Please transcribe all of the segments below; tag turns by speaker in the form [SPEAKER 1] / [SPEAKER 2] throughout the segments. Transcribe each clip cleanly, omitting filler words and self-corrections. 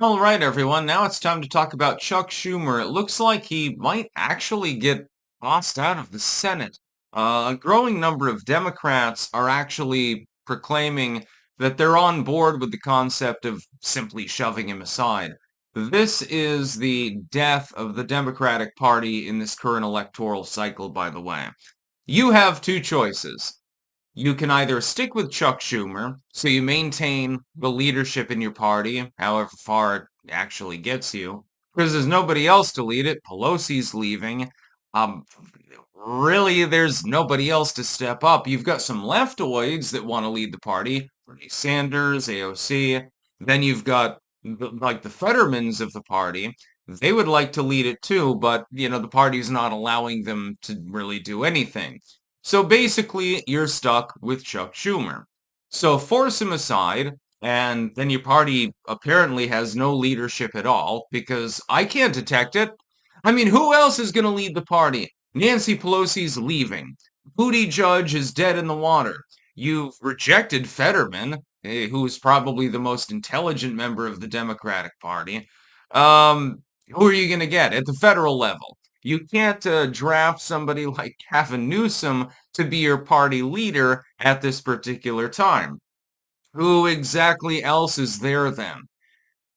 [SPEAKER 1] All right, everyone. Now it's time to talk about Chuck Schumer. It looks like he might actually get tossed out of the Senate. A growing number of Democrats are actually proclaiming that they're on board with the concept of simply shoving him aside. This is the death of the Democratic Party in this current electoral cycle, by the way. You have two choices. You can either stick with Chuck Schumer, so you maintain the leadership in your party, however far it actually gets you, because there's nobody else to lead it. Pelosi's leaving. Um, really, there's nobody else to step up. You've got some leftoids that want to lead the party, Bernie Sanders, AOC. Then you've got like the Fettermans of the party. They would like to lead it too, but the party's not allowing them to really do anything. So basically, you're stuck with Chuck Schumer. So force him aside, and then your party apparently has no leadership at all because I can't detect it. I mean, who else is going to lead the party? Nancy Pelosi's leaving. Judge is dead in the water. You've rejected Fetterman, who is probably the most intelligent member of the Democratic Party. Who are you going to get at the federal level? You can't draft somebody like Gavin Newsom to be your party leader at this particular time. Who exactly else is there then?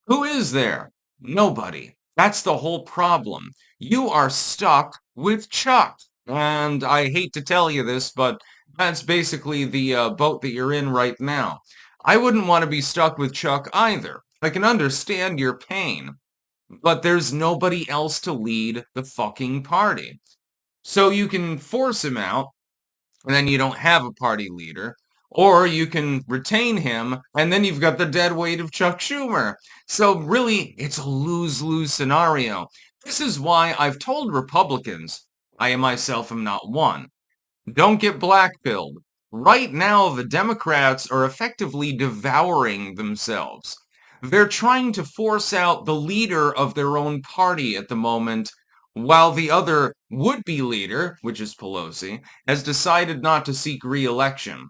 [SPEAKER 1] Who is there? Nobody. That's the whole problem. You are stuck with Chuck. And I hate to tell you this, but that's basically the boat that you're in right now. I wouldn't want to be stuck with Chuck either. I can understand your pain, but there's nobody else to lead the fucking party. So you can force him out, and then you don't have a party leader. Or you can retain him, and then you've got the dead weight of Chuck Schumer. So really, it's a lose-lose scenario. This is why I've told Republicans, I myself am not one, don't get blackpilled. Right now, the Democrats are effectively devouring themselves. They're trying to force out the leader of their own party at the moment, while the other would-be leader, which is Pelosi, has decided not to seek re-election.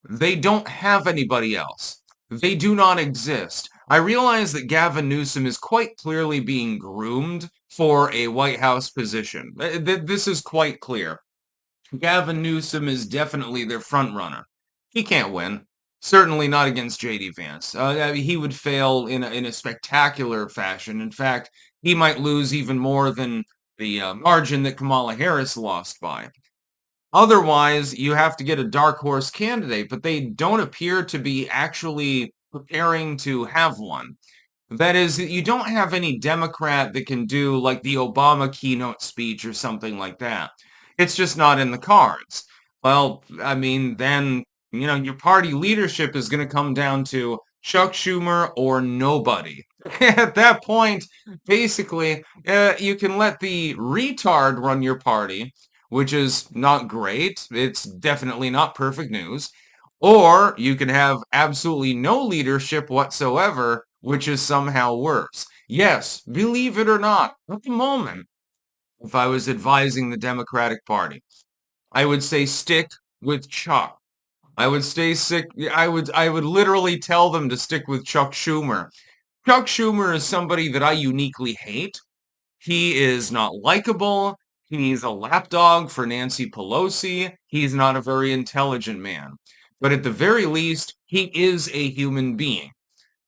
[SPEAKER 1] They don't have anybody else. They do not exist. I realize that Gavin Newsom is quite clearly being groomed for a White House position. This is quite clear. Gavin Newsom is definitely their front runner. He can't win. Certainly not against J.D. Vance. I mean, he would fail in a spectacular fashion. In fact, he might lose even more than the margin that Kamala Harris lost by. Otherwise, you have to get a dark horse candidate, but they don't appear to be actually preparing to have one. That is, you don't have any Democrat that can do like the Obama keynote speech or something like that. It's just not in the cards. Well, I mean, then, your party leadership is going to come down to Chuck Schumer or nobody. At that point, basically, you can let the retard run your party, which is not great. It's definitely not perfect news. Or you can have absolutely no leadership whatsoever, which is somehow worse. Yes, believe it or not, at the moment, if I was advising the Democratic Party, I would say stick with Chuck. I would stay sick. I would literally tell them to stick with Chuck Schumer. Chuck Schumer is somebody that I uniquely hate. He is not likable. He's a lapdog for Nancy Pelosi. He's not a very intelligent man. But at the very least, he is a human being.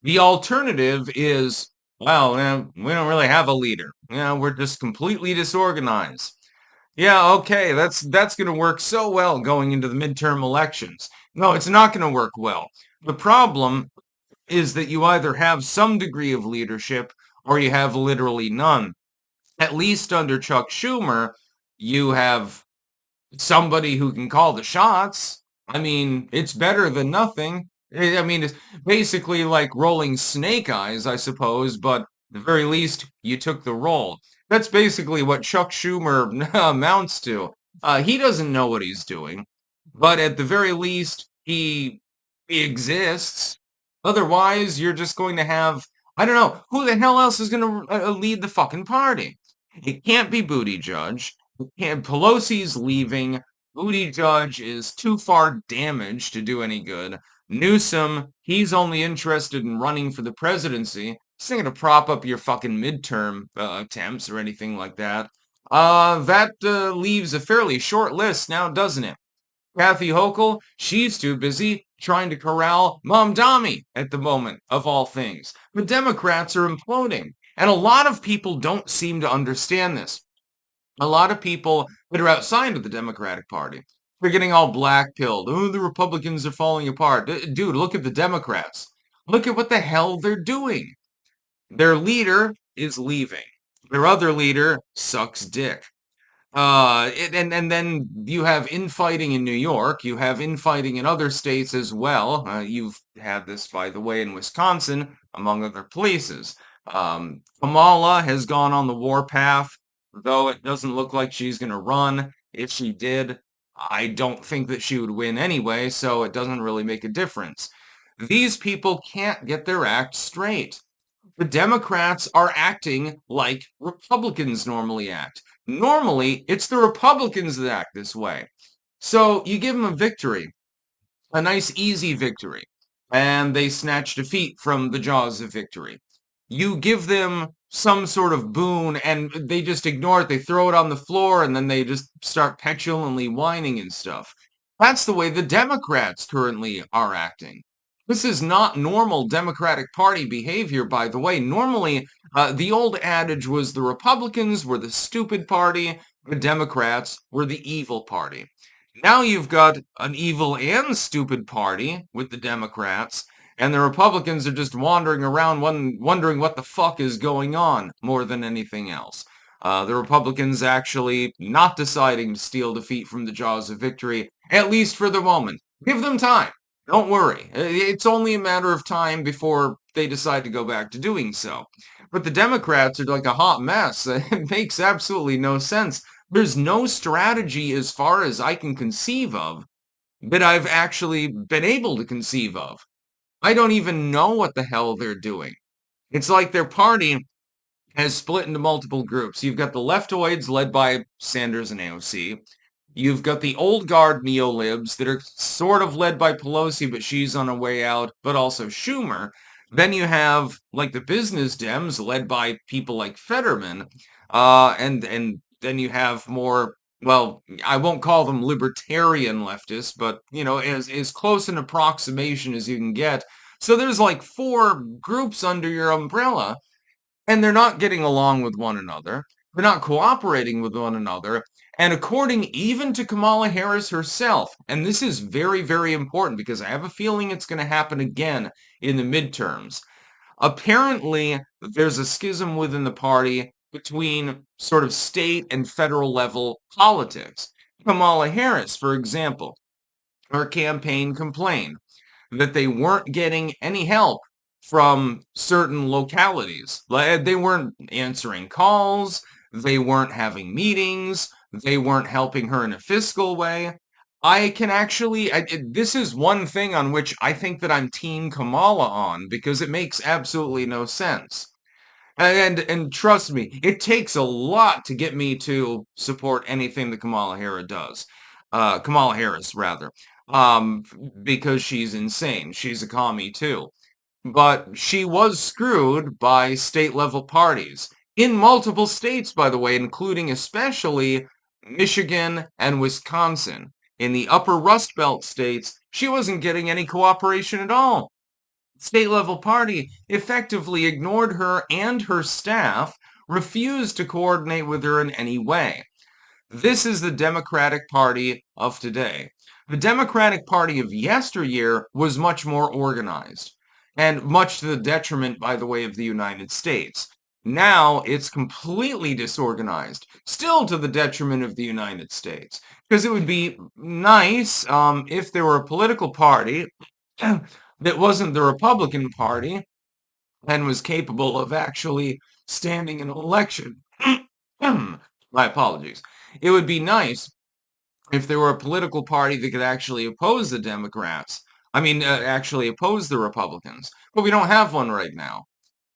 [SPEAKER 1] The alternative is, well, we don't really have a leader. We're just completely disorganized. Yeah, okay, that's going to work so well going into the midterm elections. No, it's not going to work well. The problem is that you either have some degree of leadership or you have literally none. At least under Chuck Schumer, you have somebody who can call the shots. I mean, it's better than nothing. I mean, it's basically like rolling snake eyes, I suppose, but at the very least, you took the role. That's basically what Chuck Schumer amounts to. He doesn't know what he's doing, but at the very least, he exists. Otherwise, you're just going to have, I don't know, who the hell else is going to lead the fucking party? It can't be Judge. Pelosi's leaving. Judge is too far damaged to do any good. Newsom, he's only interested in running for the presidency, It's not going to prop up your fucking midterm attempts or anything like that. That leaves a fairly short list now, doesn't it? Kathy Hochul, she's too busy trying to corral Mamdani at the moment, of all things. The Democrats are imploding. And a lot of people don't seem to understand this. A lot of people that are outside of the Democratic Party, they're getting all black-pilled. Oh, the Republicans are falling apart. Dude, look at the Democrats. Look at what the hell they're doing. Their leader is leaving. Their other leader sucks dick. And then you have infighting in New York. You have infighting in other states as well. You've had this, by the way, in Wisconsin, among other places. Kamala has gone on the warpath, though it doesn't look like she's going to run. If she did, I don't think that she would win anyway, so it doesn't really make a difference. These people can't get their act straight. The Democrats are acting like Republicans normally act. Normally, it's the Republicans that act this way. So you give them a victory, a nice easy victory, and they snatch defeat from the jaws of victory. You give them some sort of boon and they just ignore it. They throw it on the floor and then they just start petulantly whining and stuff. That's the way the Democrats currently are acting. This is not normal Democratic Party behavior, by the way. Normally, the old adage was the Republicans were the stupid party, the Democrats were the evil party. Now you've got an evil and stupid party with the Democrats, and the Republicans are just wandering around wondering what the fuck is going on more than anything else. The Republicans actually not deciding to steal defeat from the jaws of victory, at least for the moment. Give them time. Don't worry. It's only a matter of time before they decide to go back to doing so. But the Democrats are like a hot mess. It makes absolutely no sense. There's no strategy as far as I can conceive of that I've actually been able to conceive of. I don't even know what the hell they're doing. It's like their party has split into multiple groups. You've got the leftoids led by Sanders and AOC. You've got the old guard neolibs that are sort of led by Pelosi, but she's on her way out, but also Schumer. Then you have like the business Dems led by people like Fetterman, and then you have more. Well, I won't call them libertarian leftists, but as close an approximation as you can get. So there's like four groups under your umbrella, and they're not getting along with one another. They're not cooperating with one another. And according even to Kamala Harris herself, and this is very, very important because I have a feeling it's going to happen again in the midterms. Apparently, there's a schism within the party between sort of state and federal level politics. Kamala Harris, for example, her campaign complained that they weren't getting any help from certain localities. They weren't answering calls, they weren't having meetings, they weren't helping her in a fiscal way. I can actually, this is one thing on which I think that I'm Team Kamala on because it makes absolutely no sense. And trust me, it takes a lot to get me to support anything that Kamala Harris does. Kamala Harris, rather. Um, because she's insane. She's a commie too. But she was screwed by state-level parties. In multiple states, by the way, including especially Michigan and Wisconsin. In the upper Rust Belt states, she wasn't getting any cooperation at all. State-level party effectively ignored her and her staff, refused to coordinate with her in any way. This is the Democratic Party of today. The Democratic Party of yesteryear was much more organized, and much to the detriment, by the way, of the United States. Now it's completely disorganized, still to the detriment of the United States. Because it would be nice if there were a political party that wasn't the Republican Party and was capable of actually standing an election. My apologies. It would be nice if there were a political party that could actually oppose the Democrats. I mean, actually oppose the Republicans. But we don't have one right now.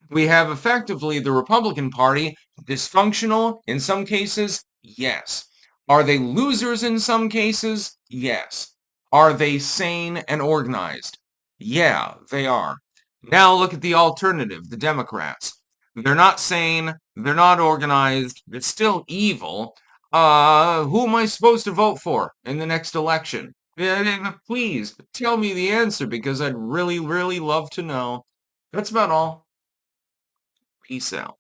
[SPEAKER 1] We have effectively the Republican Party, dysfunctional in some cases, yes. Are they losers in some cases? Yes. Are they sane and organized? Yeah, they are. Now look at the alternative, the Democrats. They're not sane, they're not organized, they're still evil. Who am I supposed to vote for in the next election? Please tell me the answer because I'd really, really love to know. That's about all. Peace out.